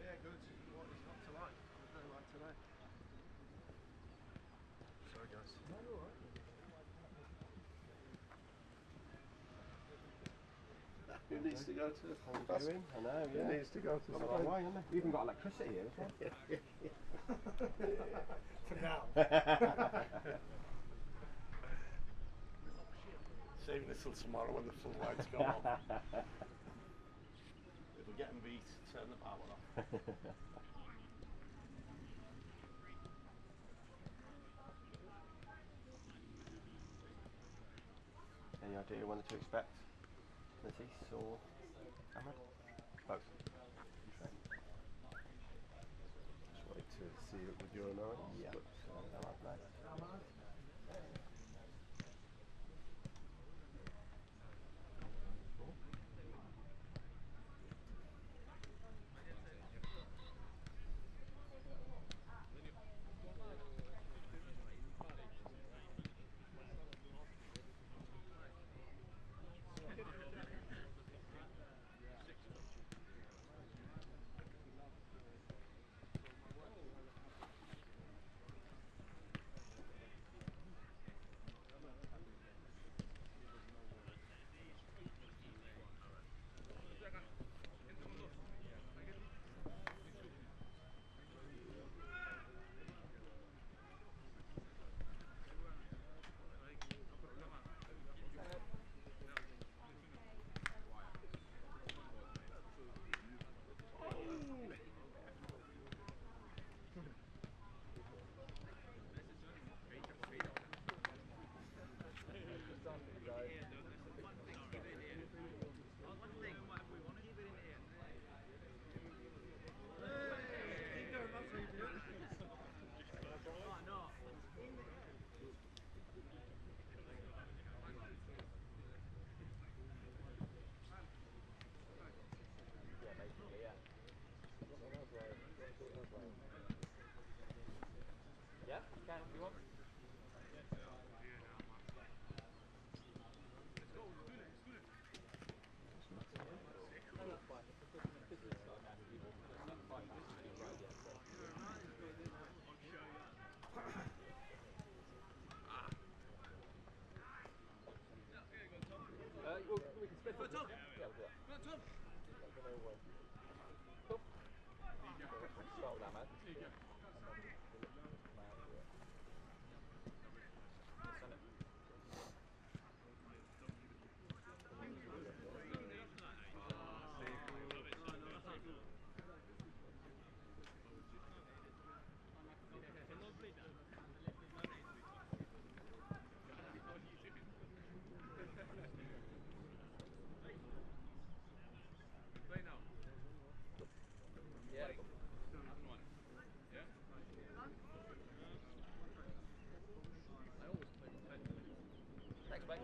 Yeah, good. What is not to like? There's no like today. Sorry, guys. No, you're alright. Who needs to go to? I know, yeah. Who needs to go to? It's a long way, isn't it? We've even got electricity here as well. For now. Saving this till tomorrow when the floodlights go on. It'll get them beat, turn the power off. Any idea when to expect Matisse or Ahmed? Both. Just wait to see it with your nose. Yeah. But, Yeah, you can if you want. Well, we can split it. Yeah, we'll do that. Cool. Start with that, man. Send it. Yeah. Thanks, mate.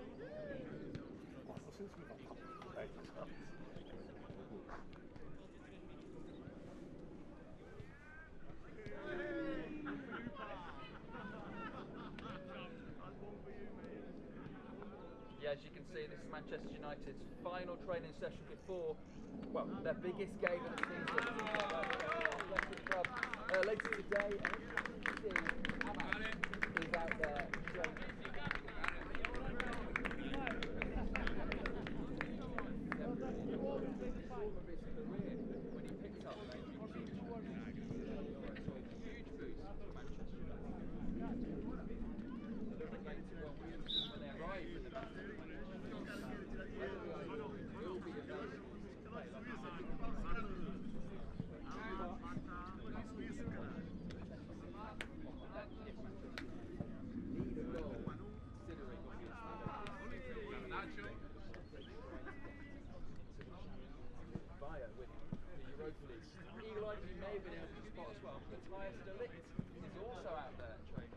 Yeah, as you can see, this is Manchester United's final training session before, well, their biggest game of the season. Club later today, and as you can see, Ahmed is out there training. Form of his career when he picked up a huge boost for Manchester United. A little bit later on, when they arrive in the battle, will be available to play. Like I said, need a goal, considering via winning the Europa League. Eagle-eyed, you may have been able to spot as well, Matthias de Ligt is also out there training.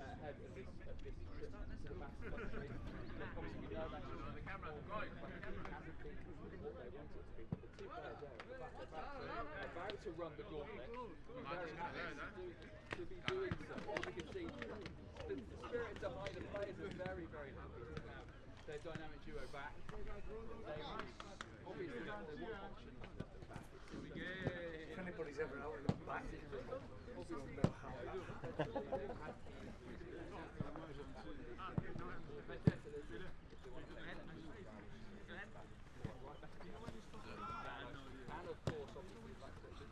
Ahead ahead of this trip to the back country. Obviously, we know Manchester United hasn't been what they want it to be, but the two players there are about to run the gauntlet. Very happy to be doing so. As you can see, the spirit behind the players is very, very happy to have their dynamic duo back. They obviously they want options at the back. If anybody's ever out in the back, obviously know how and of course, obviously, like I said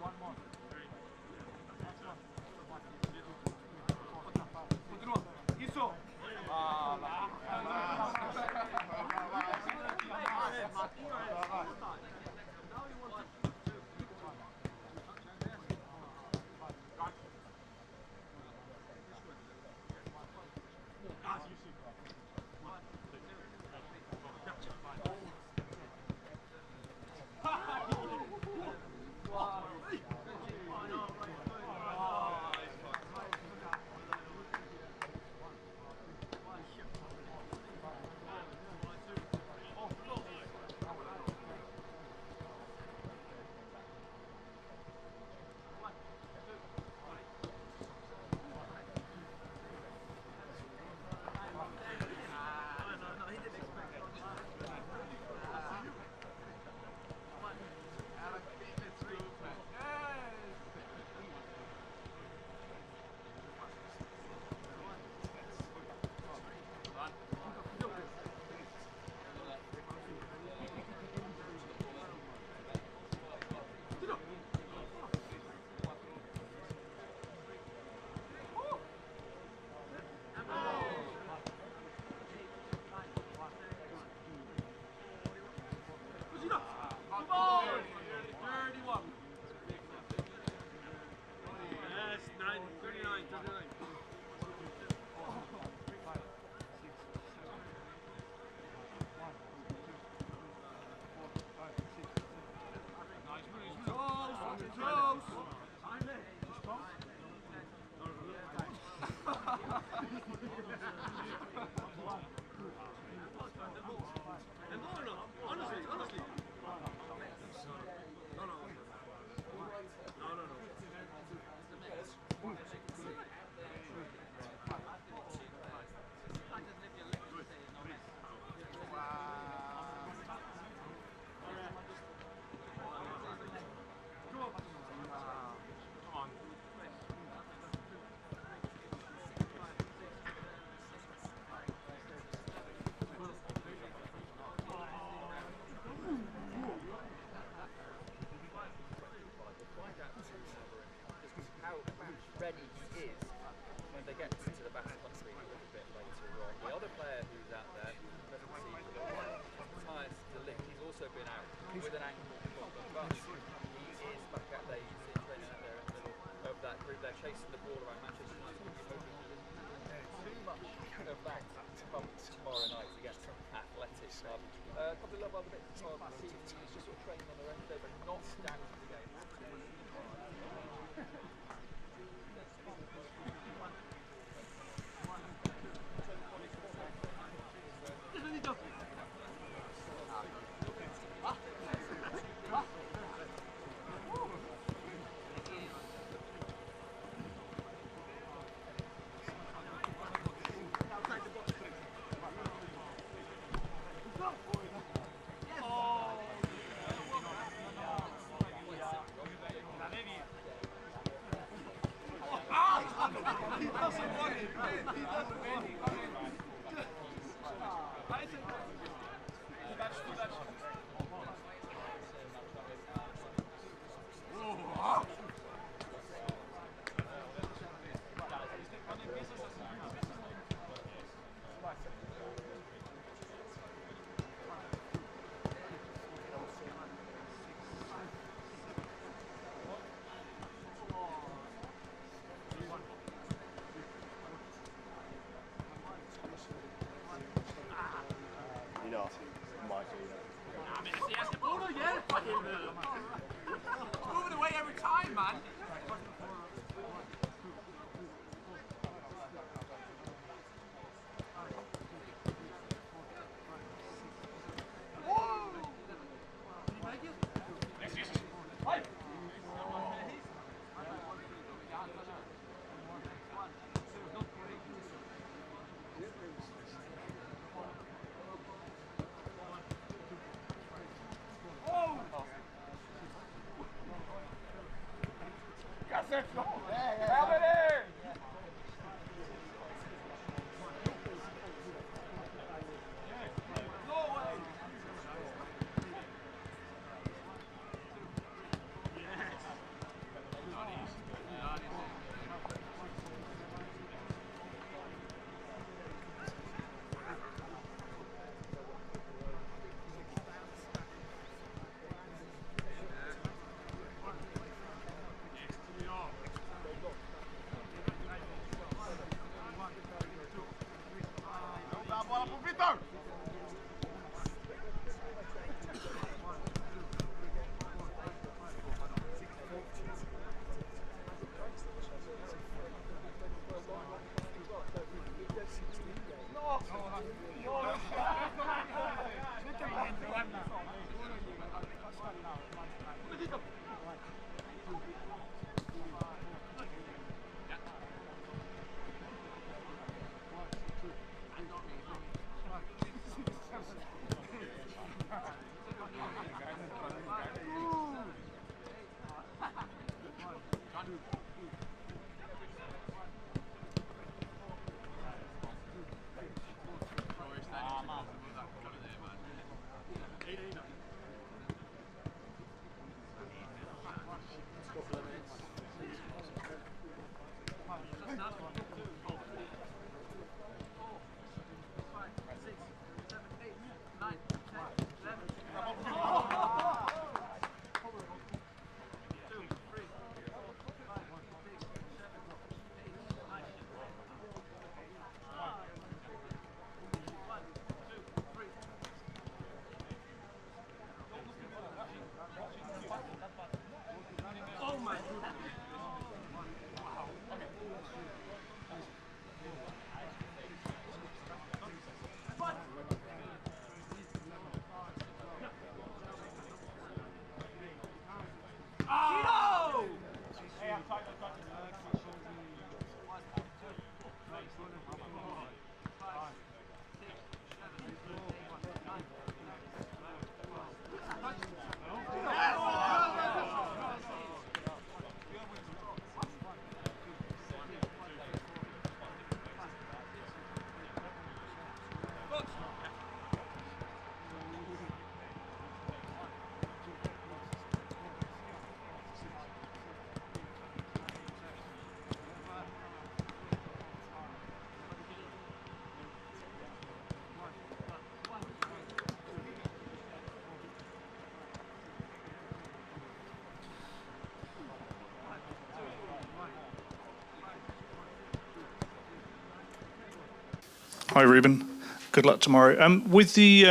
One more. of other bits of TV, it's just sort of training on the rest day, but not down to the game. Moving away every time, man. Hi Ruben, Good luck tomorrow. With the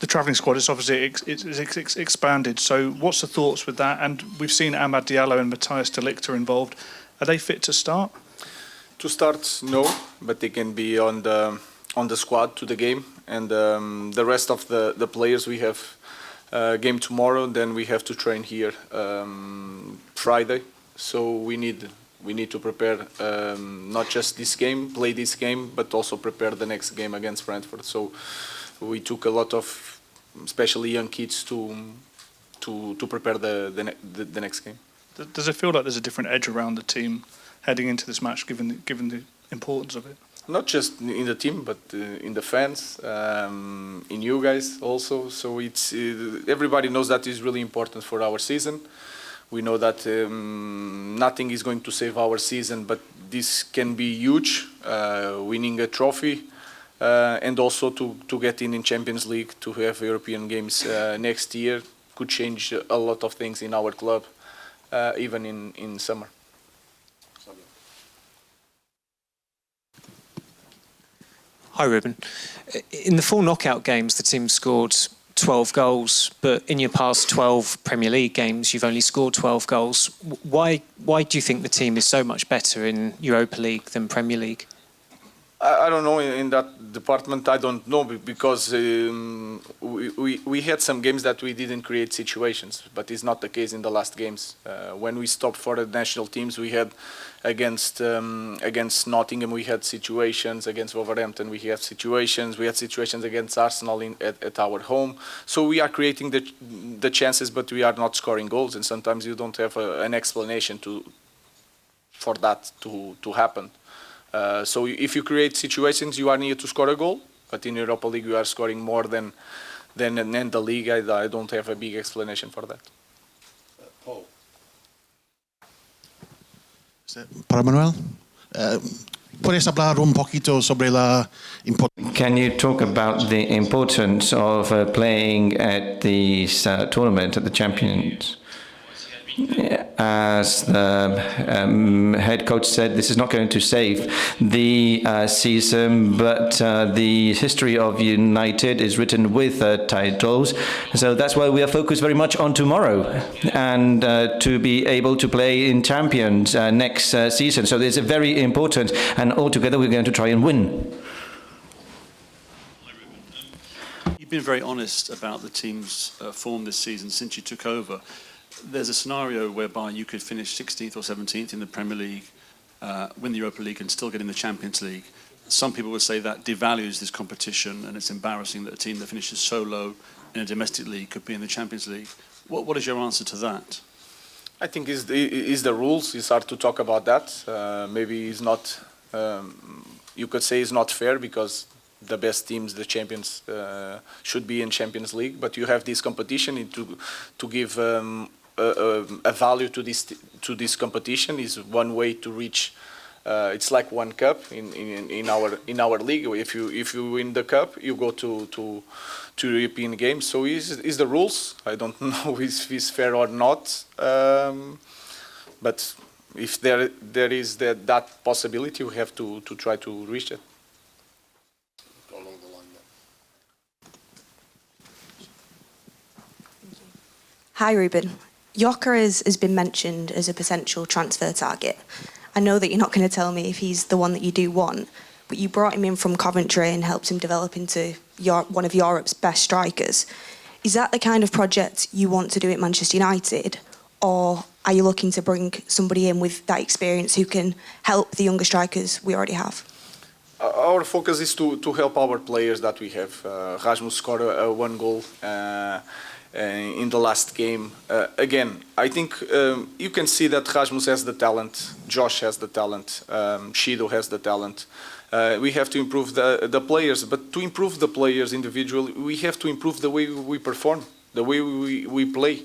travelling squad, it's obviously it's expanded. So what's the thoughts with that? And we've seen Amad Diallo and Matthias de Ligt are involved. Are they fit to start? To start, no, but they can be on the squad to the game. And the rest of the players, we have game tomorrow. Then we have to train here Friday. So we need to prepare not just this game, play this game, but also prepare the next game against Brentford. So we took a lot of, especially young kids, to prepare the next game. Does it feel like there's a different edge around the team heading into this match, given the importance of it? Not just in the team, but in the fans, in you guys also. So it's everybody knows that is really important for our season. We know that nothing is going to save our season, but this can be huge, winning a trophy, and also to get in Champions League, to have European games next year, could change a lot of things in our club, even in summer. Hi Ruben. In the 4 knockout games, the team scored 12 goals, but in your past 12 Premier League games, you've only scored 12 goals. Why do you think the team is so much better in Europa League than Premier League? I don't know, in that department I don't know, because we had some games that we didn't create situations, but it's not the case in the last games. When we stopped for the national teams, we had against Nottingham we had situations, against Wolverhampton we had situations against Arsenal at our home. So we are creating the chances, but we are not scoring goals, and sometimes you don't have an explanation for that to happen. So if you create situations, you are near to score a goal, but in Europa League you are scoring more than in the league. I don't have a big explanation for that. Paul. Para Manuel, ¿puedes hablar un poquito sobre la importancia? Can you talk about the importance of playing at the tournament, at the Champions? As the head coach said, this is not going to save the season, but the history of United is written with titles. So that's why we are focused very much on tomorrow and to be able to play in Champions next season. So it's very important, and altogether we're going to try and win. You've been very honest about the team's form this season since you took over. There's a scenario whereby you could finish 16th or 17th in the Premier League, win the Europa League and still get in the Champions League. Some people would say that devalues this competition, and it's embarrassing that a team that finishes so low in a domestic league could be in the Champions League. What is your answer to that? I think is the rules. It's hard to talk about that. Maybe it's not, you could say it's not fair, because the best teams, the champions, should be in Champions League, but you have this competition to give a value to this competition. Is one way to reach. It's like one cup in our league. If you win the cup, you go to European games. So is the rules. I don't know if it's fair or not. But if there is that possibility, we have to try to reach it. Hi Ruben. Gyökeres has been mentioned as a potential transfer target. I know that you're not going to tell me if he's the one that you do want, but you brought him in from Coventry and helped him develop into one of Europe's best strikers. Is that the kind of project you want to do at Manchester United, or are you looking to bring somebody in with that experience who can help the younger strikers we already have? Our focus is to help our players that we have. Rasmus scored one goal in the last game. Again, I think you can see that Rasmus has the talent, Josh has the talent, Shido has the talent. We have to improve the players, but to improve the players individually, we have to improve the way we perform, the way we play.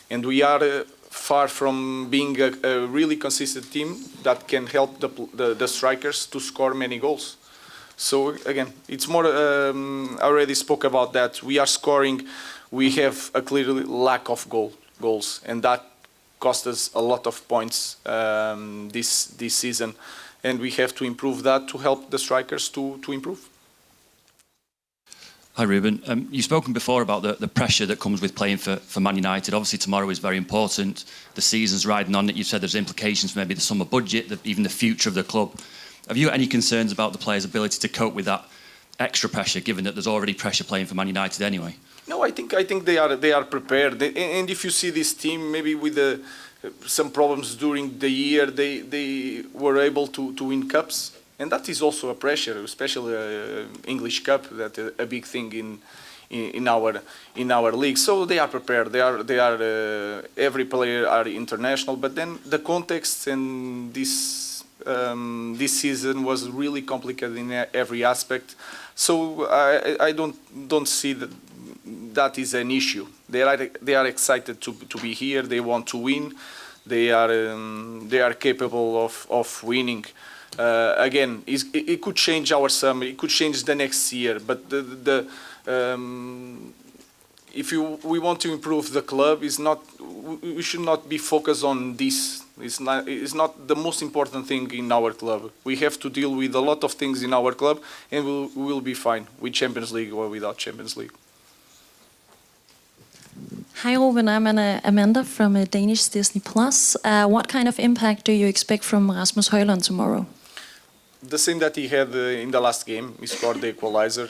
And we are far from being a really consistent team that can help the strikers to score many goals. So again, it's more, I already spoke about that. We are scoring. We have a clear lack of goals, and that cost us a lot of points this season. And we have to improve that to help the strikers to improve. Hi Ruben, you've spoken before about the pressure that comes with playing for Man United. Obviously tomorrow is very important, the season's riding on it. You've said there's implications for maybe the summer budget, even the future of the club. Have you got any concerns about the players' ability to cope with that extra pressure, given that there's already pressure playing for Man United anyway? No, I think they are prepared. And if you see this team, maybe with some problems during the year, they were able to win cups. And that is also a pressure, especially English Cup, that a big thing in our league. So they are prepared. They are every player are international. But then the context and this season was really complicated in every aspect. So I don't see that is an issue. They are excited to be here. They want to win. They are capable of winning. Again, it could change our summer. It could change the next year. But if we want to improve the club, we should not be focused on this. It's not the most important thing in our club. We have to deal with a lot of things in our club, and we will be fine with Champions League or without Champions League. Hi Ruben, I'm Amanda from Danish Disney Plus. What kind of impact do you expect from Rasmus Hojlund tomorrow? The same that he had in the last game. He scored the equalizer.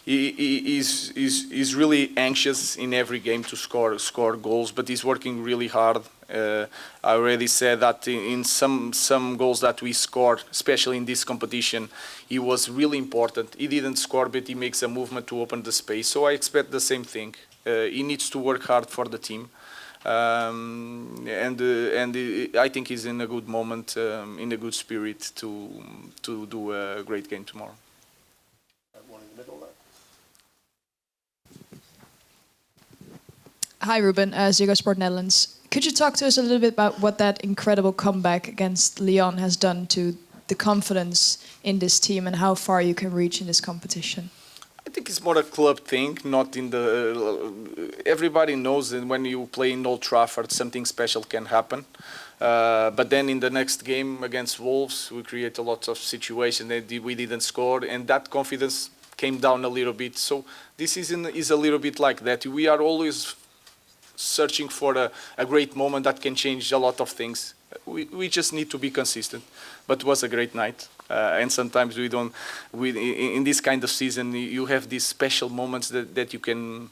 He's really anxious in every game to score goals, but he's working really hard. I already said that in some goals that we scored, especially in this competition, he was really important. He didn't score, but he makes a movement to open the space. So I expect the same thing. He needs to work hard for the team. And I think he's in a good moment, in a good spirit to do a great game tomorrow. One in the middle there. Hi Ruben, Ziggo Sport Netherlands. Could you talk to us a little bit about what that incredible comeback against Lyon has done to the confidence in this team and how far you can reach in this competition? I think it's more a club thing, not in the... everybody knows that when you play in Old Trafford, something special can happen. But then in the next game against Wolves, we create a lot of situations that we didn't score, and that confidence came down a little bit. So this season is a little bit like that. We are always searching for a great moment that can change a lot of things. We just need to be consistent. But it was a great night. And sometimes we don't. In this kind of season, you have these special moments that you can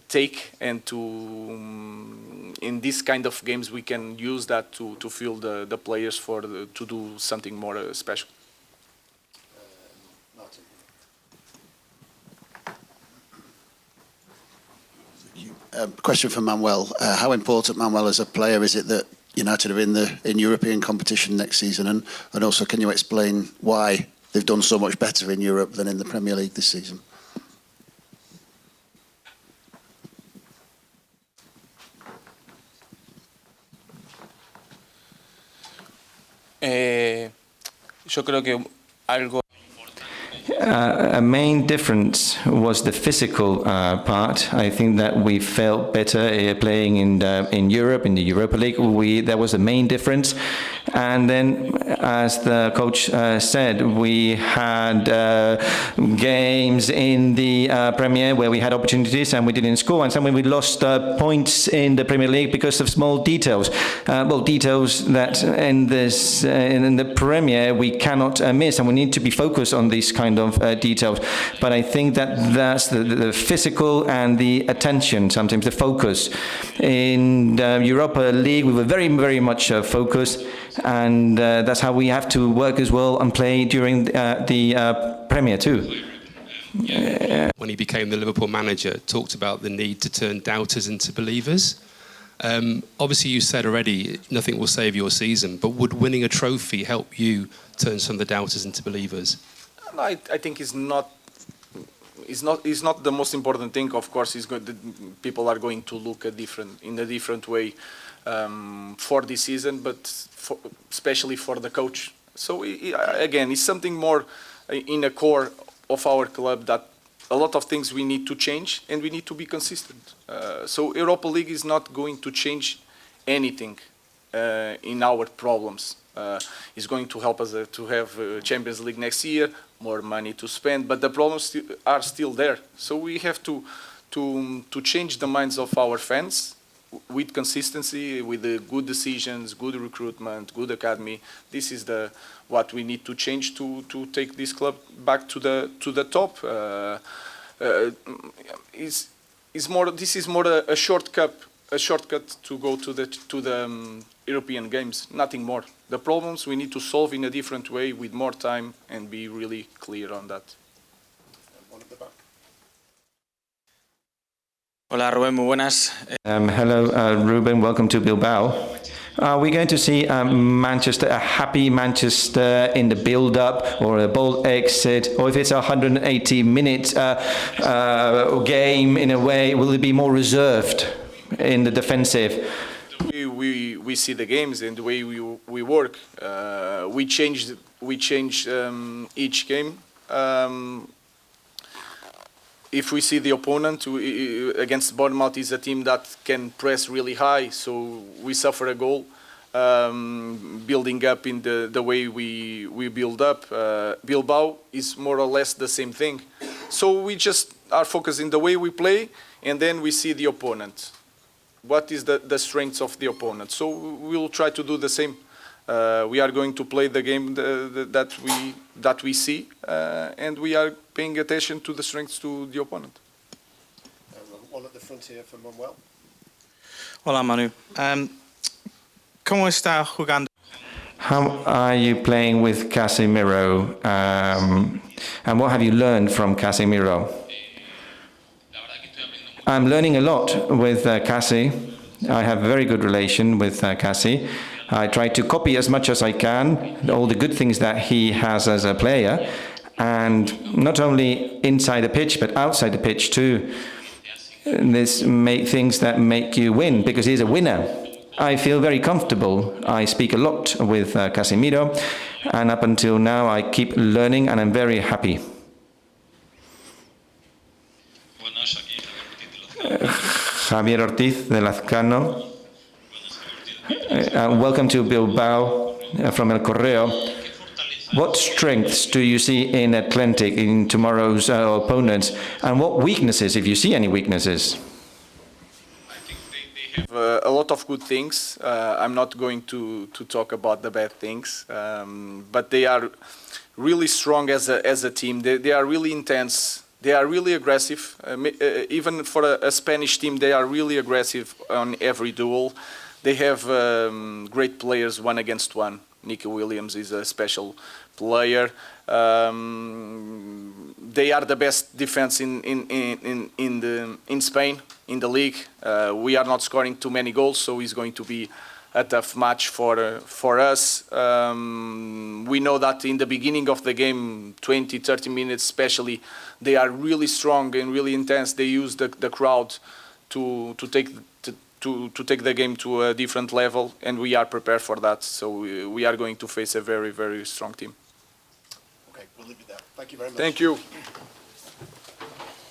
take, and in this kind of games we can use that to fuel the players to do something more special. Question for Manuel. How important, Manuel, as a player, is it that United are in European competition next season, and also can you explain why they've done so much better in Europe than in the Premier League this season? Yo creo que algo A main difference was the physical part. I think that we felt better playing in Europe, in the Europa League. That was the main difference. And then, as the coach said, we had games in the Premier where we had opportunities and we didn't score, and somewhere we lost points in the Premier League because of small details. Details that in the Premier we cannot miss, and we need to be focused on these kind of details. But I think that's the physical and the attention, sometimes the focus. In the Europa League we were very, very much focused, and that's how we have to work as well and play during the Premier too. When he became the Liverpool manager, talked about the need to turn doubters into believers. Obviously you said already nothing will save your season, but would winning a trophy help you turn some of the doubters into believers? I think it's not the most important thing. Of course, people are going to look in a different way for this season, but especially for the coach. So again, it's something more in the core of our club, that a lot of things we need to change and we need to be consistent. So Europa League is not going to change anything in our problems. It's going to help us to have Champions League next year. more money to spend, but the problems are still there. So we have to change the minds of our fans with consistency, with the good decisions, good recruitment, good academy. This is what we need to change to take this club back to the top. This is more a shortcut to go to the European Games, nothing more. The problems we need to solve in a different way with more time and be really clear on that. One at the back. Hola Rubén, muy buenas. Hello, Ruben. Welcome to Bilbao. Are we going to see a happy Manchester in the build-up, or a bold exit, or if it's a 180-minute game in a way, will it be more reserved in the defensive? We see the games and the way we work. We change each game. If we see the opponent against Bournemouth is a team that can press really high, so we suffer a goal. Building up in the way we build up. Bilbao is more or less the same thing. So we just are focusing the way we play, and then we see the opponent. What is the strengths of the opponent? So we'll try to do the same. We are going to play the game that we see, and we are paying attention to the strengths to the opponent. One at the front here for Manuel. Hola Manu. ¿Cómo está jugando? How are you playing with Casemiro? And what have you learned from Casemiro? I'm learning a lot with Cassie. I have a very good relation with Cassie. I try to copy as much as I can all the good things that he has as a player, and not only inside the pitch but outside the pitch too. This make things that make you win, because he's a winner. I feel very comfortable. I speak a lot with Casemiro, and up until now I keep learning, and I'm very happy. Javier Ortiz de Lazcano. Welcome to Bilbao from El Correo. What strengths do you see in Atlantic in tomorrow's opponents, and what weaknesses, if you see any weaknesses? A lot of good things. I'm not going to talk about the bad things, but they are really strong as a team. They are really intense. They are really aggressive. Even for a Spanish team, they are really aggressive on every duel. They have great players one against one. Nico Williams is a special player. They are the best defense in Spain, in the league. We are not scoring too many goals, so it's going to be a tough match for us. We know that in the beginning of the game, 20, 30 minutes especially, they are really strong and really intense. They use the crowd to take the game to a different level, and we are prepared for that. So we are going to face a very, very strong team. Okay, we'll leave it there. Thank you very much. Thank you.